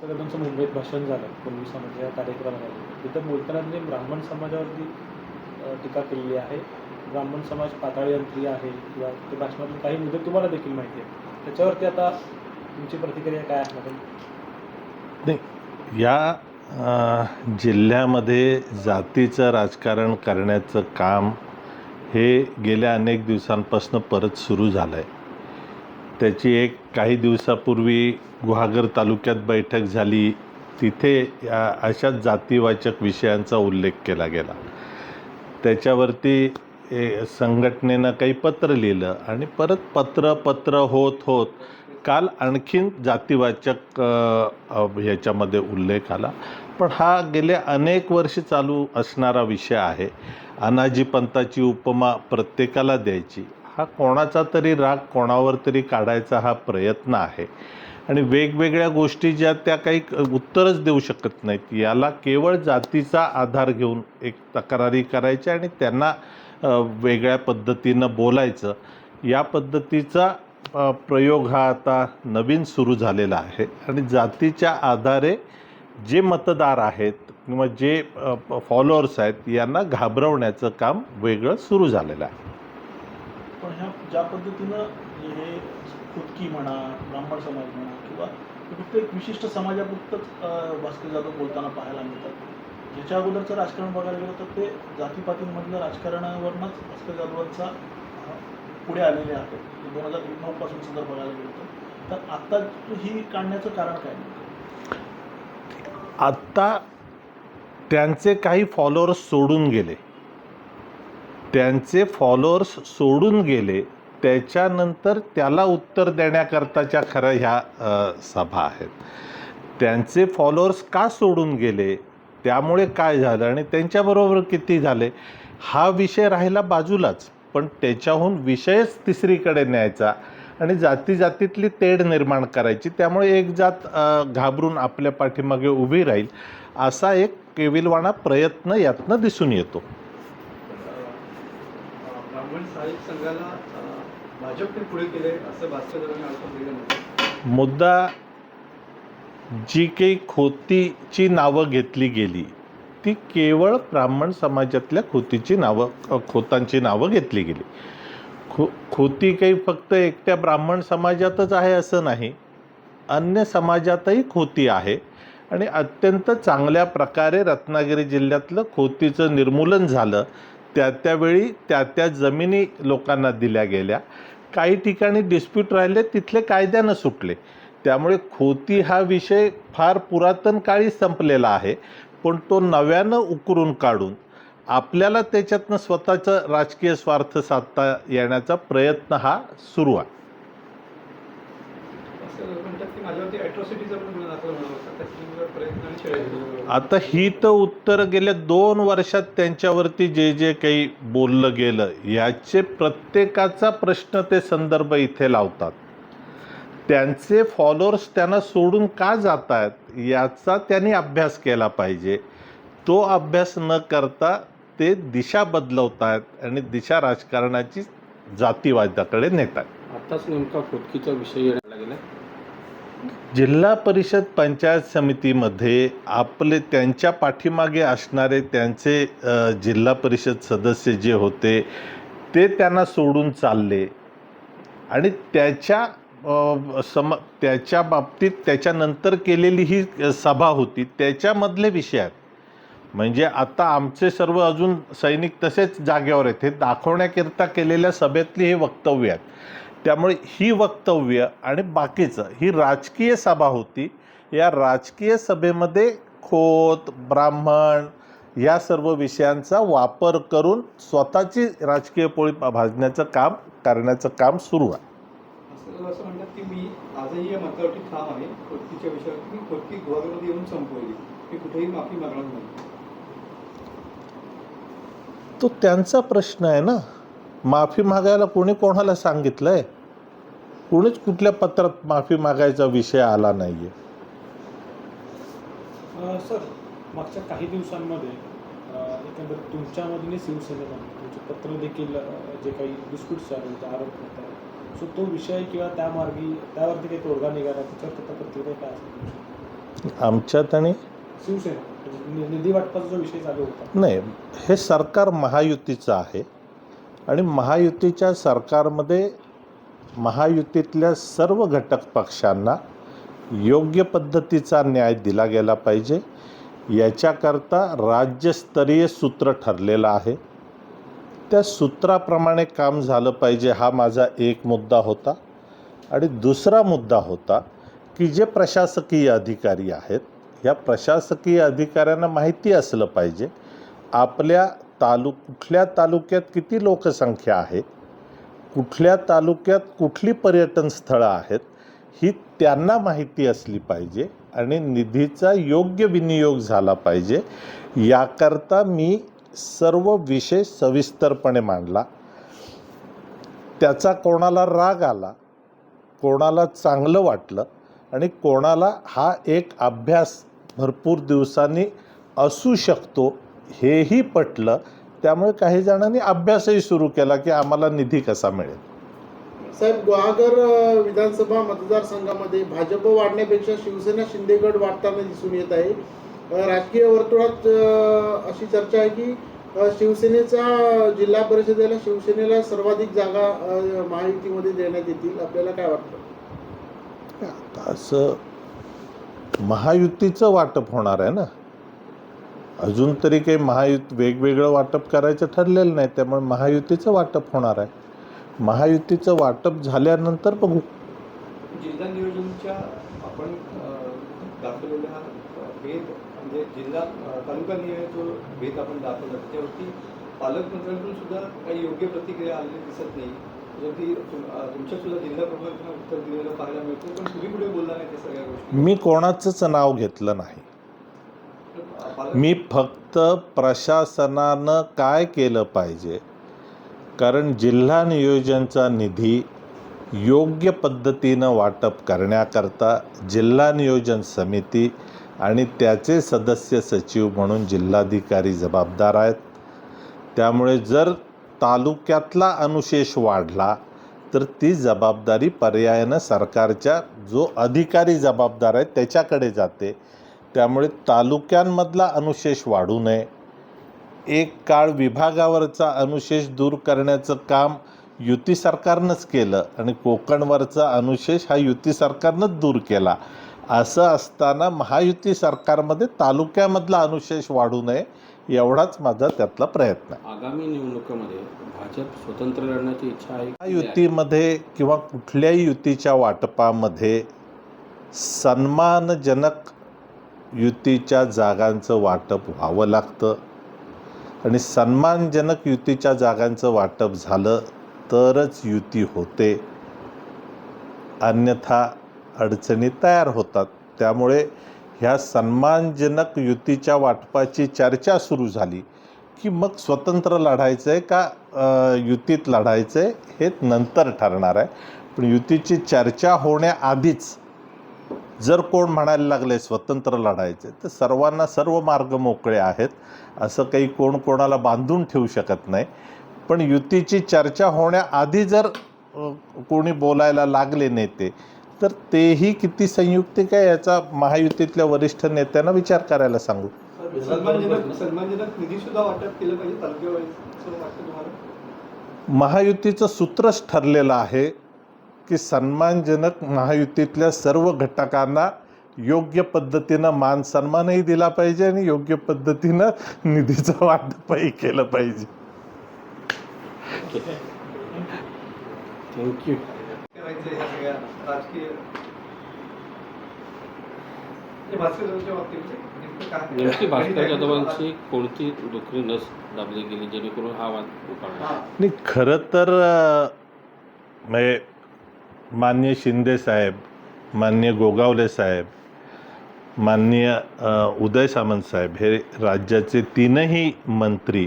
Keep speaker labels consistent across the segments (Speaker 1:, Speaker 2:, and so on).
Speaker 1: त्यांचं मुंबईत भाषण झालं 19 या कार्यक्रमामध्ये. तिथं बोलताना त्यांनी ब्राह्मण समाजावरती टीका केलेली आहे. ब्राह्मण समाज पाताळयंत्री आहे किंवा ते भाषणातून काही मुद्दे तुम्हाला देखील माहिती आहेत. त्याच्यावरती आता तुमची प्रतिक्रिया काय असणार?
Speaker 2: नाही, या जिल्ह्यामध्ये जातीचं राजकारण करण्याचं काम हे गेल्या अनेक दिवसांपासून परत सुरू झालं आहे. त्याची एक काही दिवसापूर्वी गुहागर तालुक्यात बैठक झाली. तिथे अशाच जातीवाचक विषयांचा उल्लेख केला गेला. त्याच्यावरती संघटनेनं काही पत्र लिहिलं आणि परत पत्र होत काल आणखीन जातीवाचक ह्याच्यामध्ये उल्लेख आला. पण हा गेले अनेक वर्ष चालू असणारा विषय आहे. अनाजी पंथाची उपमा प्रत्येकाला द्यायची, हा कोणाचा तरी राग कोणावर तरी काढायचा हा प्रयत्न आहे. आणि वेगवेगळ्या गोष्टी ज्या त्या काही उत्तरच देऊ शकत नाहीत. याला केवळ जातीचा आधार घेऊन एक तक्रारी करायच्या आणि त्यांना वेगळ्या पद्धतीनं बोलायचं, या पद्धतीचा प्रयोग हा आता नवीन सुरू झालेला आहे. आणि जातीच्या आधारे जे मतदार आहेत किंवा जे फॉलोअर्स आहेत यांना घाबरवण्याचं काम वेगळं सुरू झालेलं आहे.
Speaker 1: पण ह्या ज्या पद्धतीनं हे खुदकी म्हणा, ब्राह्मण समाज म्हणा किंवा फक्त एक विशिष्ट समाजापुरतंच भास्कर जाधव बोलताना पाहायला मिळतात. ज्याच्या अगोदरचं राजकारण बघायला गेलं तर ते जातीपातींमधलं राजकारणावरनंच भास्कर जाधवांचा पुढे आलेले आहेत. 2009 पासून जर बघायला गेलं तर आत्ता ही काढण्याचं कारण काय?
Speaker 2: आत्ता त्यांचे काही फॉलोअर्स सोडून गेले, त्याच्यानंतर त्याला उत्तर देण्याकरताच्या खरं ह्या सभा आहेत. त्यांचे फॉलोअर्स का सोडून गेले, त्यामुळे काय झालं आणि त्यांच्याबरोबर किती झाले, हा विषय राहिला बाजूलाच. पण त्याच्याहून विषयच तिसरीकडे न्यायचा आणि जातीतली तेढ निर्माण करायची. त्यामुळे एक जात घाबरून आपल्या पाठीमागे उभी राहील असा एक केविलवाणा प्रयत्न यातनं दिसून येतो.
Speaker 3: ब्राह्मण साहित्य संघाला भाजपने पुढे केले असं भास्कर जाधवांनी आरोप केला.
Speaker 2: मुद्दा जी काही खोतीची नावं घेतली गेली ती केवळ ब्राह्मण समाजातल्या खोतांची नावं घेतली गेली. खोती काही फक्त एकट्या ब्राह्मण समाजातच आहे असं नाही, अन्य समाजातही खोती आहे. आणि अत्यंत चांगल्या प्रकारे रत्नागिरी जिल्ह्यातलं खोतीचं निर्मूलन झालं. त्यावेळी त्या जमिनी लोकांना दिल्या गेल्या. काही ठिकाणी डिस्प्यूट राहिले, तिथले कायद्यानं सुटले. त्यामुळे खोती हा विषय फार पुरातन काळी संपलेला आहे. पण तो नव्यानं उकरून काढून आपल्याला त्याच्यातनं स्वतःचं राजकीय स्वार्थ साधता येण्याचा प्रयत्न हा सुरू आहे. आता ही तर उत्तर गेल्या 2 वर्षात त्यांच्यावरती जे काही बोललं गेलं याचे प्रत्येकाचा प्रश्न ते संदर्भ इथे लावतात. त्यांचे फॉलोअर्स त्यांना सोडून का जात आहेत याचा त्यांनी अभ्यास केला पाहिजे. तो अभ्यास न करता ते दिशा बदलवत आहेत आणि दिशा राजकारणाची जातीवादाकडे नेत आहेत.
Speaker 1: आताच नेमका खोदकीचा विषय येण्याला गेला.
Speaker 2: जिल्हा परिषद पंचायत समितीमध्ये त्यांच्या पाठीमागे असणारे त्यांचे जिल्हा परिषद सदस्य जे होते ते त्यांना सोडून चालले आणि त्याच्या बाबतीत त्याच्यानंतर केलेली ही सभा होती, त्याच्यामधले विषय आहेत. म्हणजे आता आमचे सर्व अजून सैनिक तसेच जागेवर आहेत हे दाखवण्याकरिता केलेल्या सभेतली हे वक्तव्य आहेत. त्यामुळे ही वक्तव्य आणि बाकीचं ही राजकीय सभा होती. या राजकीय सभेमध्ये खोत, ब्राह्मण या सर्व विषयांचा वापर करून स्वतःची राजकीय पोळी भाजण्याचं काम करण्याचं काम सुरू आहे.
Speaker 3: असं म्हणतात की मी आजही या मतावरती ठाम आहे खोदकीच्या विषयावर की खोदकी गुहागरमध्ये येऊन संपवली, मी कुठेही माफी मागणार नाही.
Speaker 2: तो त्यांचा प्रश्न आहे ना. माफी मागायला कोणी कोणाला सांगितलंय? कोणीच कुठल्या पत्रात माफी मागायचा विषय आला नाहीये.
Speaker 1: सर, मागच्या काही दिवसांमध्ये एकंदरीत तुमच्यामधून शिवसेनेमध्ये तुमचे पत्र देखील जे काही डिस्प्यूट्स चालू होते, आरोप होत आहे, सो तो विषय किंवा त्यावरती काही तोडगा निघाला, त्याच्यावर प्रतिक्रिया काय असेल?
Speaker 2: आमच्यात आणि
Speaker 4: शिवसेना निधी वाटपाचा जो विषय चालू होता,
Speaker 2: नाही, हे सरकार महायुतीचं आहे आणि महायुतीच्या सरकारमध्ये महायुतीतल्या सर्व घटक पक्षांना योग्य पद्धतीचा न्याय दिला गेला पाहिजे. याच्याकरता राज्यस्तरीय सूत्र ठरलेलं आहे. त्या सूत्राप्रमाणे काम झालं पाहिजे, हा माझा एक मुद्दा होता. आणि दुसरा मुद्दा होता की जे प्रशासकीय अधिकारी आहेत, या प्रशासकीय अधिकाऱ्यांना माहिती असलं पाहिजे आपल्या कुठल्या तालुक्यात किती लोकसंख्या आहे, कुठल्या तालुक्यात कुठली पर्यटन स्थळं आहेत, ही त्यांना माहिती असली पाहिजे आणि निधीचा योग्य विनियोग झाला पाहिजे. याकरता मी सर्व विषय सविस्तरपणे मांडला. त्याचा कोणाला राग आला, कोणाला चांगलं वाटलं आणि कोणाला हा एक अभ्यास भरपूर दिवसांनी असू शकतो हेही पटलं. त्यामुळे काही जणांनी अभ्यासही सुरू केला की आम्हाला निधी कसा मिळेल.
Speaker 5: साहेब, गुहागर विधानसभा मतदारसंघामध्ये भाजप वाढण्यापेक्षा शिवसेना शिंदेगड वाढताना दिसून येत आहे. राजकीय वर्तुळात अशी चर्चा आहे की शिवसेनेचा जिल्हा परिषदेला शिवसेनेला सर्वाधिक जागा महायुतीमध्ये देण्यात येतील. आपल्याला काय वाटतं?
Speaker 2: आता असं महायुतीचं वाटप होणार आहे ना, अजून तरी काही वेगवेगळं वाटप करायचं ठरलेलं नाही. त्यामुळे महायुतीचं वाटप होणार आहे. महायुतीचं वाटप झाल्यानंतर बघू.
Speaker 3: जिल्हा नियोजनच्या आपण दाखवलेला हा भेद, म्हणजे जिल्हा तालुका नियोजन जो भेद आपण दाखवला त्याच्यावरती पालकमंत्र्यांकडून सुद्धा काही योग्य प्रतिक्रिया आलेली दिसत नाही. त्याच्यावरती तुमच्या सुद्धा जिल्हा प्रमुखांना उत्तर दिलेलं पाहायला मिळतं, पण तुम्ही पुढे बोलला नाही त्या सगळ्या गोष्टी.
Speaker 2: मी कोणाचंच नाव घेतलं नाही. मी फक्त प्रशासनानं काय केलं पाहिजे, कारण जिल्हा नियोजनचा निधी योग्य पद्धतीनं वाटप करण्याकरता जिल्हा नियोजन समिती आणि त्याचे सदस्य सचिव म्हणून जिल्हाधिकारी जबाबदार आहेत. त्यामुळे जर तालुक्यातला अनुशेष वाढला तर ती जबाबदारी पर्यायानं सरकारच्या जो अधिकारी जबाबदार आहेत त्याच्याकडे जाते. त्यामुळे तालुक्यांमधला अनुशेष वाढू नये. एक काळ विभागावरचा अनुशेष दूर करण्याचं काम युती सरकारनंच केलं आणि कोकणवरचा अनुशेष हा युती सरकारनंच दूर केला. असं असताना महायुती सरकारमध्ये तालुक्यामधला अनुशेष वाढू नये एवढाच माझा त्यातला प्रयत्न आहे.
Speaker 6: आगामी निवडणुकीमध्ये भाजप स्वतंत्र लढण्याची इच्छा आहे?
Speaker 2: युतीमध्ये किंवा कुठल्याही युतीच्या वाटपामध्ये सन्मानजनक युतीच्या जागांचं वाटप व्हावं लागतं आणि सन्मानजनक युतीच्या जागांचं वाटप झालं तरच युती होते, अन्यथा अडचणी तयार होतात. त्यामुळे ह्या सन्मानजनक युतीच्या वाटपाची चर्चा सुरू झाली की मग स्वतंत्र लढायचं आहे का युतीत लढायचं आहे हे नंतर ठरणार आहे. पण युतीची चर्चा होण्याआधीच जर कोण म्हणायला लागले स्वतंत्र लढायचे तर सर्वांना सर्व मार्ग मोकळे आहेत. असं काही कोण कोणाला बांधून ठेवू शकत नाही. पण युतीची चर्चा होण्याआधी जर कोणी बोलायला लागले नेते तर तेही किती संयुक्तिक आहे याचा महायुतीतल्या वरिष्ठ नेत्यांना विचार करायला सांगू.
Speaker 3: सन्मानजनक निधी सुद्धा वाटप केलं पाहिजे तालुक्यावर, असं वाटतं तुम्हाला?
Speaker 2: महायुतीचं सूत्रच ठरलेलं आहे की सन्मानजनक महायुतीतल्या सर्व घटकांना योग्य पद्धतीनं मान सन्मानही दिला पाहिजे आणि योग्य पद्धतीनं निधीचं वाटपही केलं पाहिजे.
Speaker 6: थँक्यू.
Speaker 3: करायचं या सगळ्या राजकीय भास्करच्या बाबतीत
Speaker 6: नेमकी भास्कर जाधवांची कोणती डोकरी नस दाबली गेली जेणेकरून हा वाद उफाळला?
Speaker 2: नाही, खरं तर म्हणजे माननीय शिंदे साहेब, माननीय गोगावले साहेब, माननीय उदय सामंत साहेब हे राज्याचे तीनही मंत्री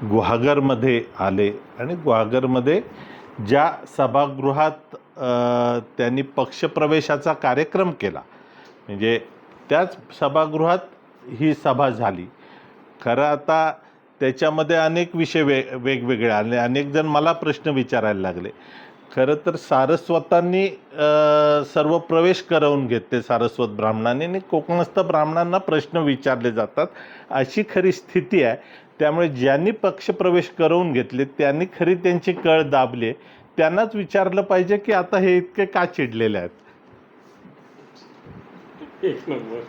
Speaker 2: गुहागरमध्ये आले आणि गुहागरमध्ये ज्या सभागृहात त्यांनी पक्षप्रवेशाचा कार्यक्रम केला म्हणजे त्याच सभागृहात ही सभा झाली. खरं आता त्याच्यामध्ये अनेक विषय वेगवेगळे आले. अनेक जण मला प्रश्न विचारायला लागले खरं तर सारस्वतांनी सर्व प्रवेश करवून घेतले सारस्वत ब्राह्मणांनी आणि कोकणस्थ ब्राह्मणांना प्रश्न विचारले जातात अशी खरी स्थिती आहे. त्यामुळे ज्यांनी पक्षप्रवेश करवून घेतले त्यांनी खरी त्यांची कळ दाबली. त्यांनाच विचारलं पाहिजे की आता हे इतके का चिडलेले आहेत.
Speaker 6: एक नंबर.